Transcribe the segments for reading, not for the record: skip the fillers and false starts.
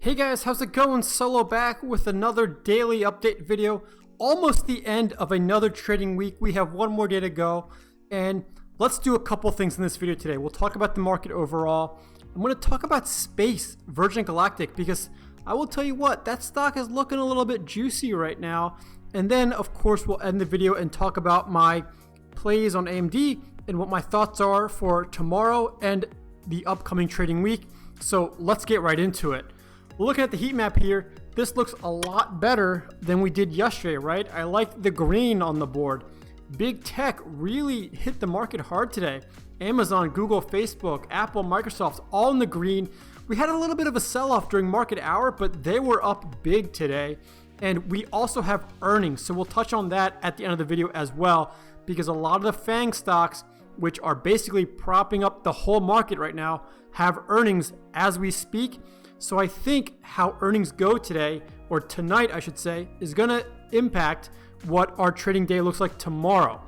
Hey guys, how's it going? Solo back with another daily update video. Almost the end of another trading week. We have one more day to go, and let's do a couple things in this video today. We'll talk about the market overall. I'm going to talk about Spce, Virgin Galactic, because I will tell you what, that stock is looking a little bit juicy right now. And then, of course, we'll end the video and talk about my plays on AMD and what my thoughts are for tomorrow and the upcoming trading week. So let's get right into it. Looking at the heat map here, this looks a lot better than we did yesterday, right? I like the green on the board. Big tech really hit the market hard today. Amazon, Google, Facebook, Apple, Microsoft, all in the green. We had a little bit of a sell-off during market hour, but they were up big today. And we also have earnings, so we'll touch on that at the end of the video as well, because a lot of the FAANG stocks, which are basically propping up the whole market right now, have earnings as we speak. So I think how earnings go today, or tonight I should say, is going to impact what our trading day looks like tomorrow.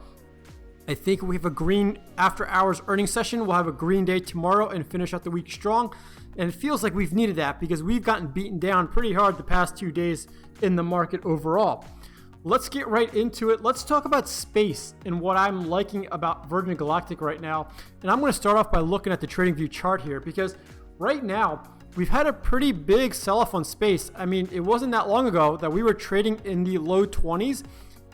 I think we have a green after hours earnings session. We'll have a green day tomorrow and finish out the week strong. And it feels like we've needed that because we've gotten beaten down pretty hard the past 2 days in the market overall. Let's get right into it. Let's talk about Spce and what I'm liking about Virgin Galactic right now. And I'm going to start off by looking at the TradingView chart here, because right now we've had a pretty big sell-off on Spce. I mean, it wasn't that long ago that we were trading in the low 20s.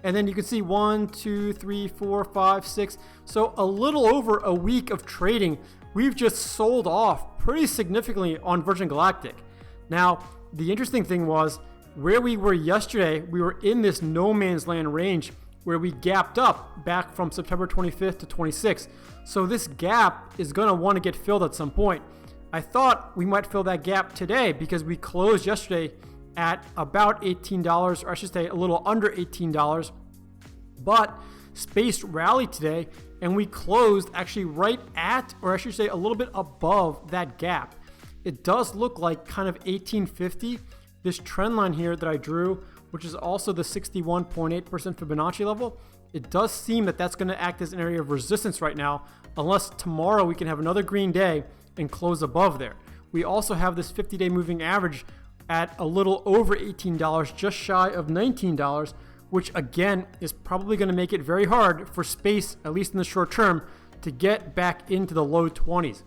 And then you can see 1, 2, 3, 4, 5, 6. So a little over a week of trading, we've just sold off pretty significantly on Virgin Galactic. Now, the interesting thing was where we were yesterday, we were in this no man's land range where we gapped up back from September 25th to 26th. So this gap is going to want to get filled at some point. I thought we might fill that gap today because we closed yesterday at about $18, or I should say a little under $18. But Spce rallied today and we closed actually right at, or I should say a little bit above that gap. It does look like kind of 1850. This trend line here that I drew, which is also the 61.8% Fibonacci level, it does seem that that's going to act as an area of resistance right now, unless tomorrow we can have another green day and close above there. We also have this 50-day moving average at a little over $18, just shy of $19, which again is probably going to make it very hard for Spce, at least in the short term, to get back into the low 20s.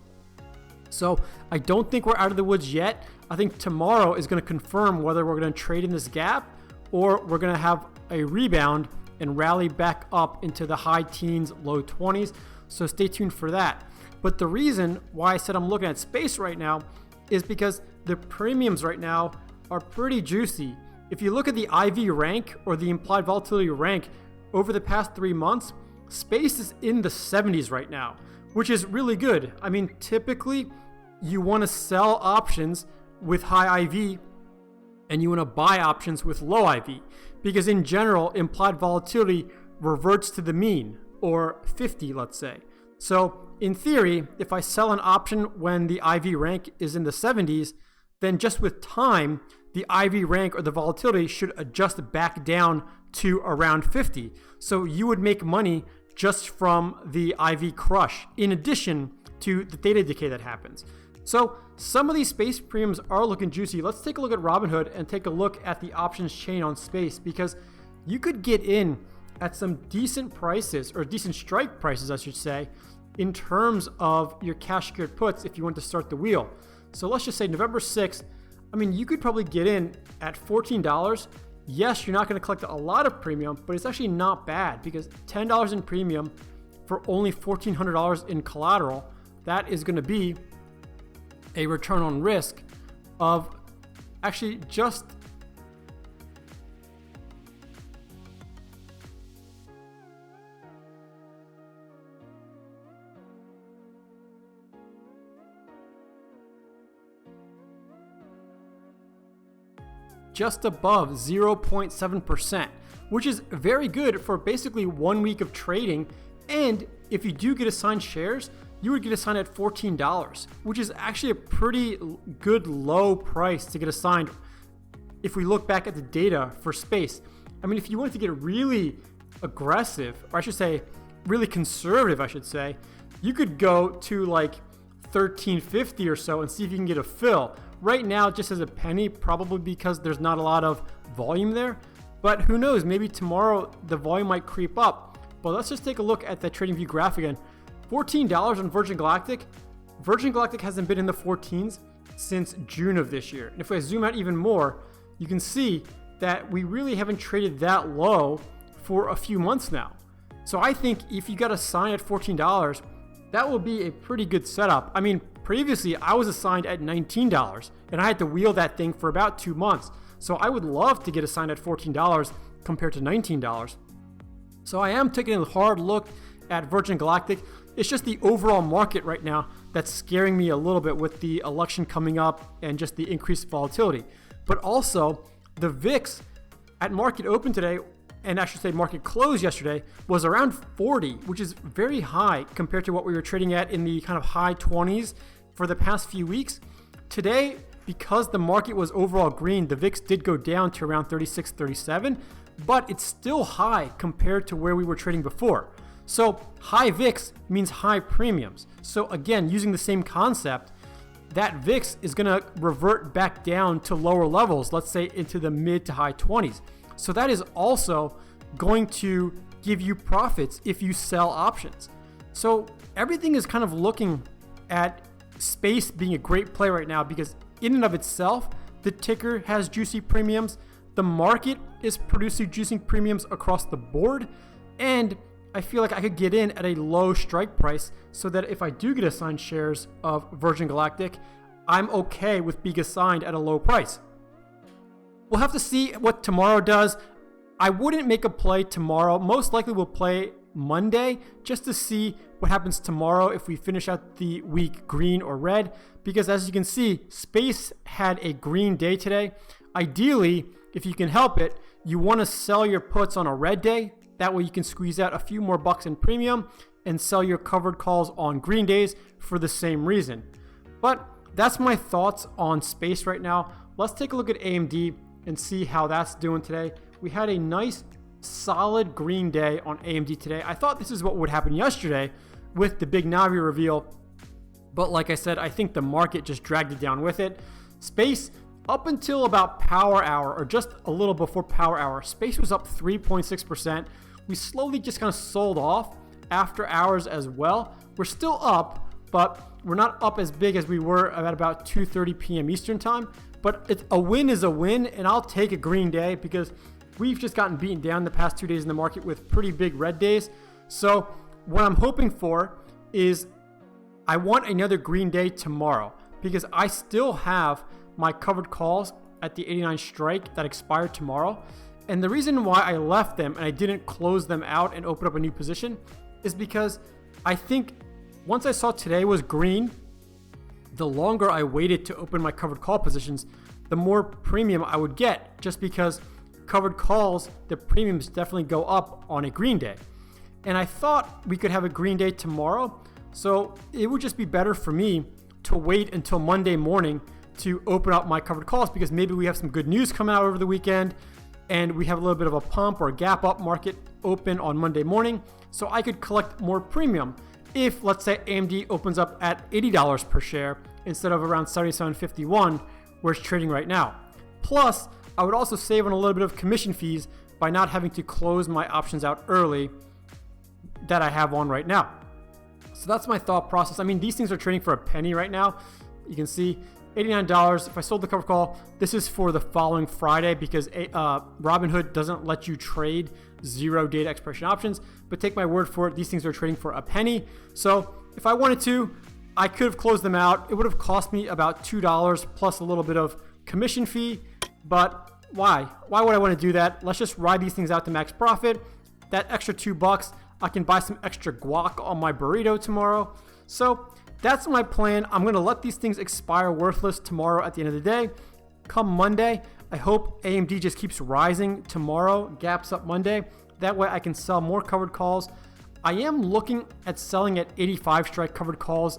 So I don't think we're out of the woods yet. I think tomorrow is going to confirm whether we're going to trade in this gap or we're going to have a rebound and rally back up into the high teens, low 20s. So stay tuned for that. But the reason why I said I'm looking at Spce right now is because the premiums right now are pretty juicy. If you look at the IV rank, or the implied volatility rank, over the past 3 months, Spce is in the 70s right now, which is really good. I mean, typically you want to sell options with high IV and you want to buy options with low IV, because in general, implied volatility reverts to the mean, or 50, let's say. So in theory, if I sell an option when the IV rank is in the 70s, then just with time, the IV rank or the volatility should adjust back down to around 50. So you would make money just from the IV crush, in addition to the theta decay that happens. So some of these Spce premiums are looking juicy. Let's take a look at Robinhood and take a look at the options chain on Spce, because you could get in at some decent prices, or decent strike prices, I should say, in terms of your cash secured puts if you want to start the wheel. So let's just say November 6th, I mean, you could probably get in at $14. Yes, you're not going to collect a lot of premium, but it's actually not bad, because $10 in premium for only $1,400 in collateral, that is going to be a return on risk of actually just above 0.7%, which is very good for basically 1 week of trading. And if you do get assigned shares, you would get assigned at $14, which is actually a pretty good low price to get assigned if we look back at the data for Spce. I mean, if you wanted to get really aggressive, or I should say really conservative, I should say, you could go to like $13.50 or so and see if you can get a fill. right now, just as a penny, probably because there's not a lot of volume there. But who knows, maybe tomorrow the volume might creep up. But let's just take a look at the TradingView graph again. $14 on Virgin Galactic. Virgin Galactic hasn't been in the 14s since June of this year. And if I zoom out even more, you can see that we really haven't traded that low for a few months now. So I think if you got a sign at $14, that will be a pretty good setup. I mean, previously I was assigned at $19 and I had to wheel that thing for about 2 months. So I would love to get a sign at $14 compared to $19. So I am taking a hard look at Virgin Galactic. It's just the overall market right now that's scaring me a little bit with the election coming up and just the increased volatility. But also the VIX at market open today, and I should say market close yesterday, was around 40, which is very high compared to what we were trading at in the kind of high 20s for the past few weeks. Today, because the market was overall green, the VIX did go down to around 36, 37, but it's still high compared to where we were trading before. So high VIX means high premiums. So again, using the same concept, that VIX is going to revert back down to lower levels, let's say into the mid to high 20s. So that is also going to give you profits if you sell options. So everything is kind of looking at Spce being a great play right now because in and of itself, the ticker has juicy premiums. The market is producing juicing premiums across the board. And I feel like I could get in at a low strike price so that if I do get assigned shares of Virgin Galactic, I'm okay with being assigned at a low price. We'll have to see what tomorrow does. I wouldn't make a play tomorrow. Most likely we'll play Monday just to see what happens tomorrow if we finish out the week green or red. Because as you can see, Spce had a green day today. Ideally, if you can help it, you want to sell your puts on a red day. That way you can squeeze out a few more bucks in premium and sell your covered calls on green days for the same reason. But that's my thoughts on Spce right now. Let's take a look at AMD and see how that's doing today. We had a nice solid green day on AMD today. I thought this is what would happen yesterday with the big Navi reveal. But like I said, I think the market just dragged it down with it. Spce, up until about power hour or just a little before power hour, Spce was up 3.6%. We slowly just kind of sold off after hours as well. We're still up, but we're not up as big as we were at about 2:30 p.m. Eastern time. But a win is a win, and I'll take a green day because we've just gotten beaten down the past 2 days in the market with pretty big red days. So what I'm hoping for is I want another green day tomorrow because I still have my covered calls at the 89 strike that expire tomorrow. And the reason why I left them and I didn't close them out and open up a new position is because I think once I saw today was green, the longer I waited to open my covered call positions, the more premium I would get, just because covered calls, the premiums definitely go up on a green day. And I thought we could have a green day tomorrow, so it would just be better for me to wait until Monday morning to open up my covered calls because maybe we have some good news coming out over the weekend and we have a little bit of a pump or a gap up market open on Monday morning, so I could collect more premium if, let's say, AMD opens up at $80 per share instead of around $77.51 where it's trading right now. Plus, I would also save on a little bit of commission fees by not having to close my options out early that I have on right now. So that's my thought process. I mean, these things are trading for a penny right now. You can see $89. If I sold the cover call, this is for the following Friday because Robinhood doesn't let you trade 0 data expiration options, but take my word for it, these things are trading for a penny. So if I wanted to, I could have closed them out. It would have cost me about $2 plus a little bit of commission fee, but why? Why would I want to do that? Let's just ride these things out to max profit. That extra $2, I can buy some extra guac on my burrito tomorrow. So that's my plan. I'm going to let these things expire worthless tomorrow at the end of the day. Come Monday, I hope AMD just keeps rising tomorrow, gaps up Monday. That way I can sell more covered calls. I am looking at selling at 85 strike covered calls,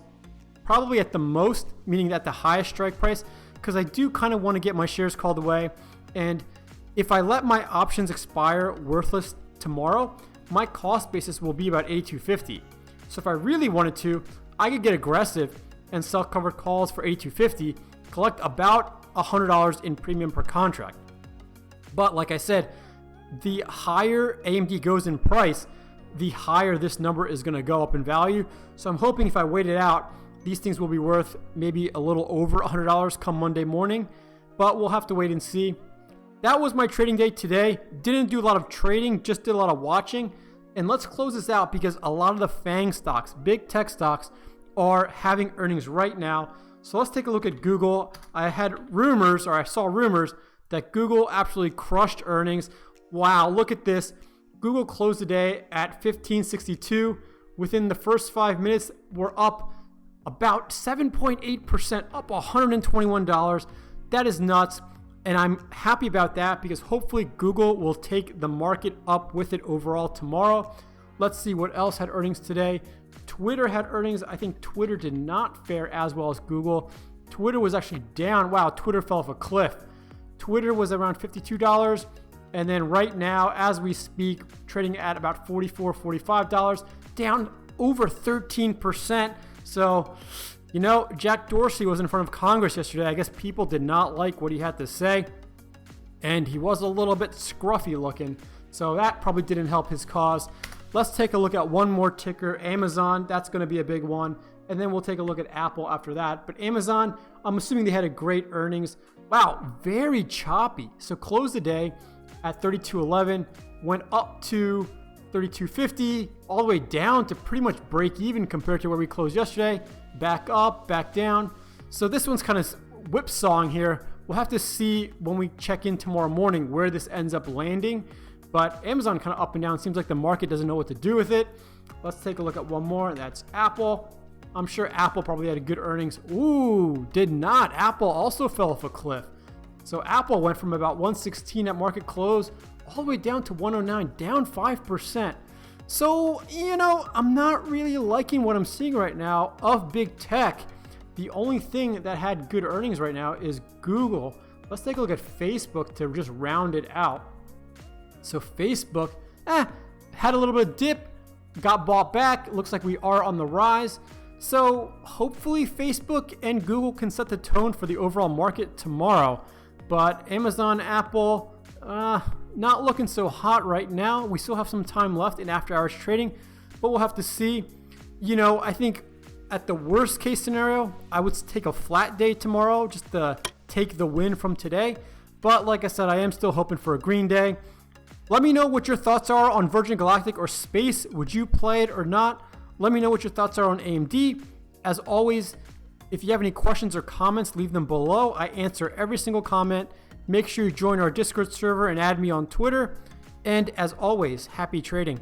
probably at the most, meaning at the highest strike price, because I do kind of want to get my shares called away. And if I let my options expire worthless tomorrow, my cost basis will be about $82.50. So if I really wanted to, I could get aggressive and sell covered calls for $82.50 collect about $100 in premium per contract. But like I said, the higher AMD goes in price, the higher this number is going to go up in value. So I'm hoping if I wait it out, these things will be worth maybe a little over $100 come Monday morning, but we'll have to wait and see. That was my trading day today. Didn't do a lot of trading, just did a lot of watching. And let's close this out because a lot of the FAANG stocks, big tech stocks, are having earnings right now. So let's take a look at Google. I saw rumors that Google absolutely crushed earnings. Wow, look at this. Google closed the day at $15.62. Within the first 5 minutes, we're up about 7.8%, up $121. That is nuts. And I'm happy about that because hopefully Google will take the market up with it overall tomorrow. Let's see what else had earnings today. Twitter had earnings. I think Twitter did not fare as well as Google. Twitter was actually down. Wow, Twitter fell off a cliff. Twitter was around $52. And then right now, as we speak, trading at about $44, $45, down over 13%. So, you know, Jack Dorsey was in front of Congress yesterday. I guess people did not like what he had to say. And he was a little bit scruffy looking. So that probably didn't help his cause. Let's take a look at one more ticker, Amazon. That's going to be a big one. And then we'll take a look at Apple after that. But Amazon, I'm assuming they had a great earnings. Wow, very choppy. So closed the day at 32.11, went up to 32.50, all the way down to pretty much break even compared to where we closed yesterday. Back up, back down. So this one's kind of whipsawing here. We'll have to see when we check in tomorrow morning where this ends up landing. But Amazon kind of up and down. Seems like the market doesn't know what to do with it. Let's take a look at one more. That's Apple. I'm sure Apple probably had a good earnings. Ooh, did not. Apple also fell off a cliff. So Apple went from about 116 at market close all the way down to 109, down 5%. So, you know, I'm not really liking what I'm seeing right now of big tech. The only thing that had good earnings right now is Google. Let's take a look at Facebook to just round it out. So Facebook had a little bit of dip, got bought back. It looks like we are on the rise. So hopefully Facebook and Google can set the tone for the overall market tomorrow. But Amazon, Apple, not looking so hot right now. We still have some time left in after hours trading, but we'll have to see. You know, I think at the worst case scenario, I would take a flat day tomorrow just to take the win from today. But like I said, I am still hoping for a green day. Let me know what your thoughts are on Virgin Galactic or Spce. Would you play it or not? Let me know what your thoughts are on AMD. As always, if you have any questions or comments, leave them below. I answer every single comment. Make sure you join our Discord server and add me on Twitter. And as always, happy trading.